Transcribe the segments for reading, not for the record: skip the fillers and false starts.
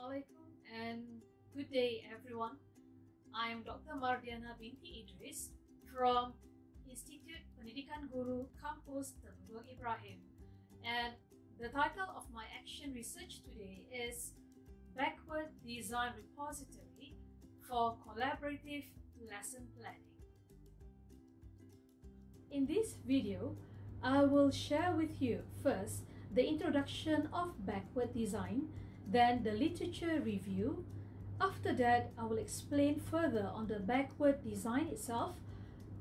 Assalamualaikum and good day everyone. I am Dr. Mardiana binti Idris from Institute Pendidikan Guru Kampus Temenggong Ibrahim, and the title of my action research today is Backward Design Repository for Collaborative Lesson Planning. In this video, I will share with you first the introduction of backward design, then the literature review. After that, I will explain further on the backward design itself,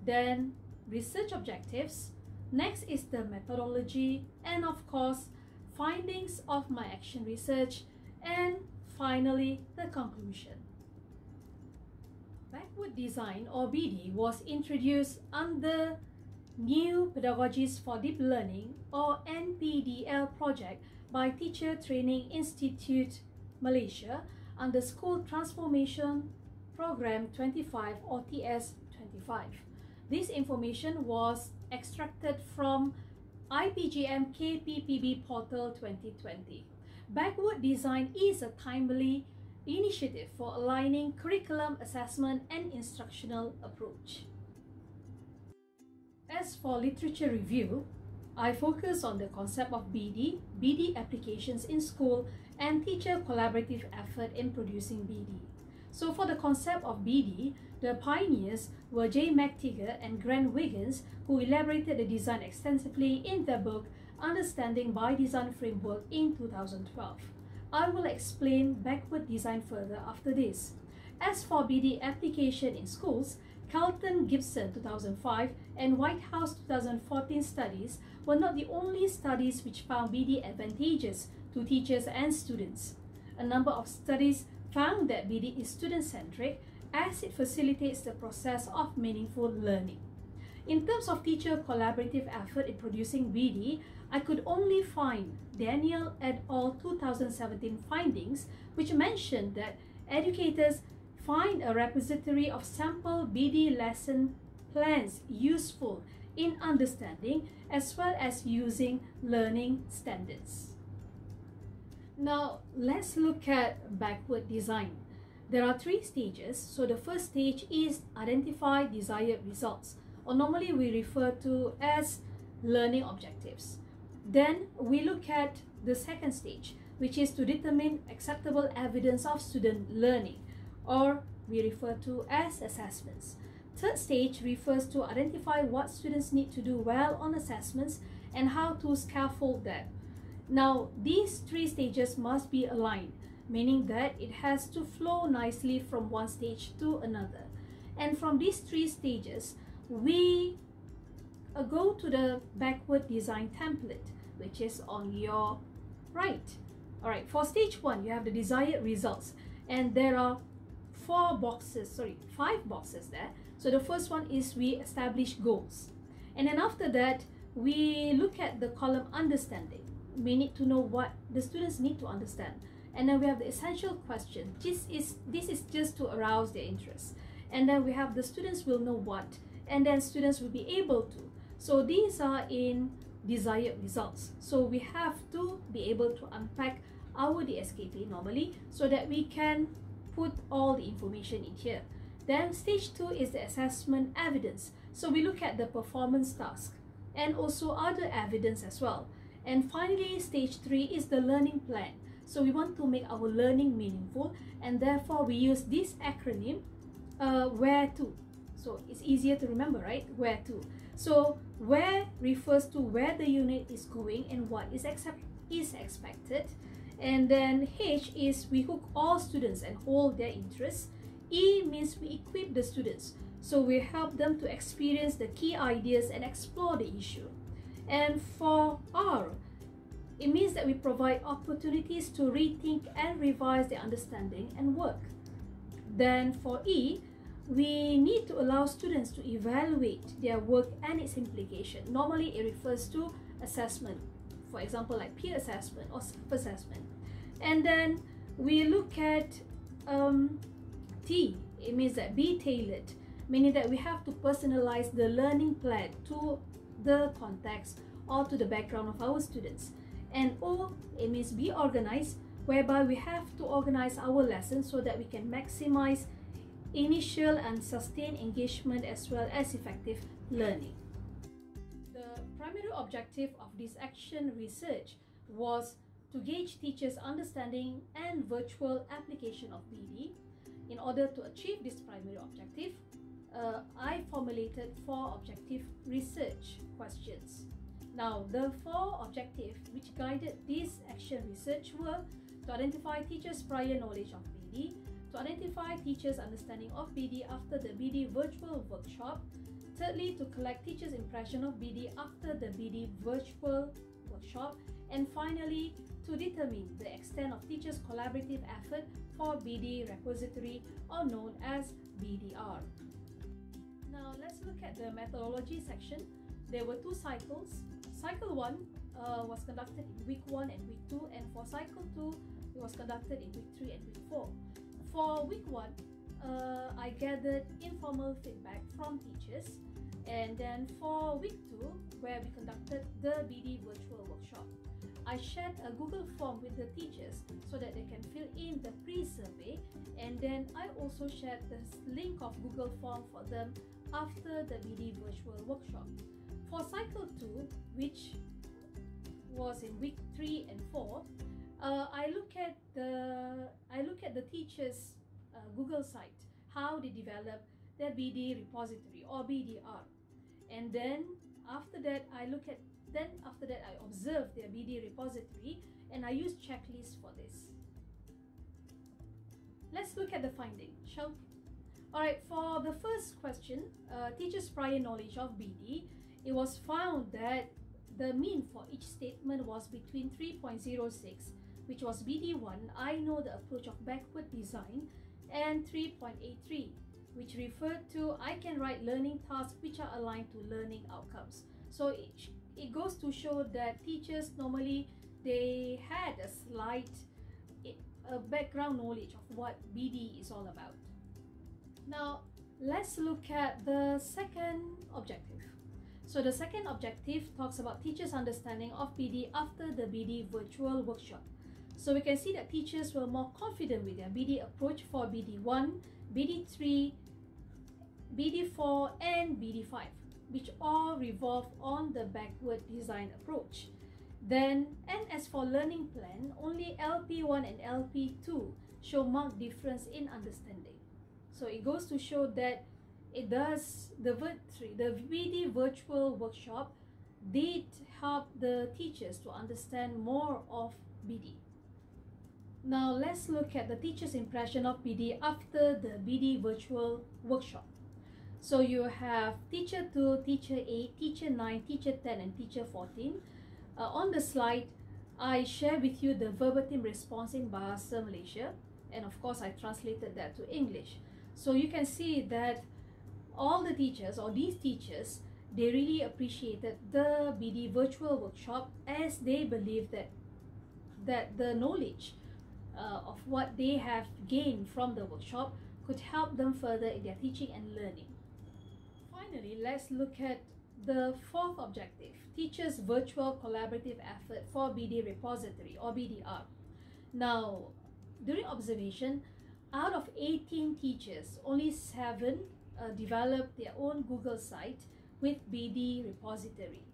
then research objectives, next is the methodology, and of course, findings of my action research, and finally, the conclusion. Backward design or BD was introduced under New Pedagogies for Deep Learning or NPDL project by Teacher Training Institute Malaysia under School Transformation Program 25 or TS25. This information was extracted from IPGM KPPB Portal 2020. Backward design is a timely initiative for aligning curriculum assessment and instructional approach. As for literature review, I focus on the concept of BD, BD applications in school, and teacher collaborative effort in producing BD. So for the concept of BD, the pioneers were J. McTigger and Grant Wiggins, who elaborated the design extensively in their book Understanding by Design Framework in 2012. I will explain backward design further after this. As for BD application in schools, Carlton Gibson 2005 and Whitehouse 2014 studies were not the only studies which found BD advantageous to teachers and students. A number of studies found that BD is student-centric as it facilitates the process of meaningful learning. In terms of teacher collaborative effort in producing BD, I could only find Daniel et al. 2017 findings which mentioned that educators find a repository of sample BD lesson plans useful in understanding as well as using learning standards. Now, let's look at backward design. There are three stages. So the first stage is identify desired results, or normally we refer to as learning objectives. Then we look at the second stage, which is to determine acceptable evidence of student learning, or we refer to as assessments. Third stage refers to identify what students need to do well on assessments and how to scaffold that. Now, these three stages must be aligned, meaning that it has to flow nicely from one stage to another. And from these three stages, we go to the backward design template, which is on your right. Alright, for stage 1, you have the desired results, and there are 5 boxes there. So the first one is we establish goals, and then after that we look at the column understanding. We need to know what the students need to understand, and then we have the essential question. This is just to arouse their interest, and then we have the students will know what, and then students will be able to. So these are in desired results. So we have to be able to unpack our DSKP normally so that we can put all the information in here. Then stage 2 is the assessment evidence. So we look at the performance task and also other evidence as well. And finally, stage 3 is the learning plan. So we want to make our learning meaningful, and therefore we use this acronym WHERE to. So it's easier to remember, right? WHERE to. So where refers to where the unit is going and what is expected. And then H is we hook all students and hold their interests. E means we equip the students, so we help them to experience the key ideas and explore the issue. And for R, it means that we provide opportunities to rethink and revise their understanding and work. Then for E, we need to allow students to evaluate their work and its implication. Normally it refers to assessment, for example like peer assessment or self-assessment. And then we look at T. It means that be tailored, meaning that we have to personalize the learning plan to the context or to the background of our students. And O, it means be organized, whereby we have to organize our lessons so that we can maximize initial and sustained engagement as well as effective learning. The primary objective of this action research was to gauge teachers' understanding and virtual application of BD. In order to achieve this primary objective, I formulated 4 objective research questions. Now, the 4 objectives which guided this action research were to identify teachers' prior knowledge of BD, to identify teachers' understanding of BD after the BD virtual workshop, thirdly, to collect teachers' impression of BD after the BD virtual workshop, and finally, to determine the extent of teachers' collaborative effort for BD repository, or known as BDR. Now, let's look at the methodology section. There were 2 cycles. Cycle 1 was conducted in week 1 and week 2, and for cycle 2, it was conducted in week 3 and week 4. For week 1, I gathered informal feedback from teachers, and then for week 2, where we conducted the BD virtual workshop, I shared a Google form with the teachers so that they can fill in the pre-survey, and then I also shared the link of Google form for them after the BD virtual workshop. For cycle 2, which was in week 3 and 4, I look at the teachers' Google site, how they develop their BD repository or BDR, and then after that I observe their BD repository and I use checklists for this. Let's look at the finding, shall we? Alright, for the first question, teachers' prior knowledge of BD, it was found that the mean for each statement was between 3.06, which was BD1, I know the approach of backward design, and 3.83, which referred to I can write learning tasks which are aligned to learning outcomes. So it goes to show that teachers normally, they had a slight background knowledge of what BD is all about. Now, let's look at the second objective. So the second objective talks about teachers' understanding of BD after the BD virtual workshop. So we can see that teachers were more confident with their BD approach for BD1, BD3, BD4 and BD5, which all revolve on the backward design approach. Then, and as for learning plan, only LP1 and LP2 show marked difference in understanding. So it goes to show that it does, the BD virtual workshop did help the teachers to understand more of BD. Now let's look at the teacher's impression of BD after the BD virtual workshop. So you have teacher 2, teacher 8, teacher 9, teacher 10 and teacher 14. On the slide, I share with you the verbatim response in Bahasa Malaysia, and of course I translated that to English. So you can see that all the teachers, or these teachers, they really appreciated the BD virtual workshop, as they believe that the knowledge of what they have gained from the workshop could help them further in their teaching and learning. Finally, let's look at the fourth objective, teachers' virtual collaborative effort for BD repository or BDR. Now, during observation, out of 18 teachers, only 7 developed their own Google site with BD repository.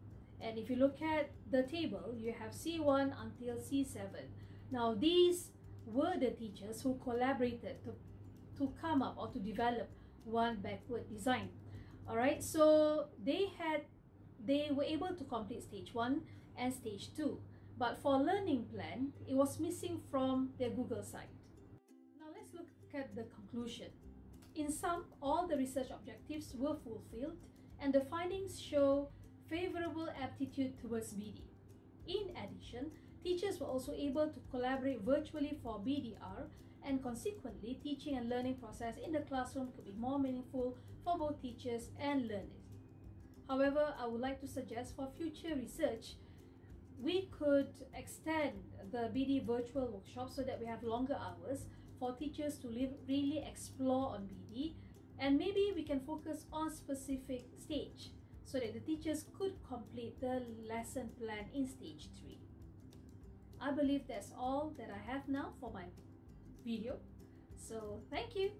And if you look at the table, you have C1 until C7. Now, these were the teachers who collaborated to come up or to develop one backward design. Alright, so they were able to complete stage 1 and stage 2, but for learning plan, it was missing from their Google site. Now let's look at the conclusion. In sum, all the research objectives were fulfilled, and the findings show favorable aptitude towards BD. In addition, teachers were also able to collaborate virtually for BDR, and consequently, teaching and learning process in the classroom could be more meaningful for both teachers and learners. However, I would like to suggest for future research, we could extend the BD virtual workshop so that we have longer hours for teachers to really explore on BD, and maybe we can focus on specific stage so that the teachers could complete the lesson plan in stage 3. I believe that's all that I have now for my video. So thank you.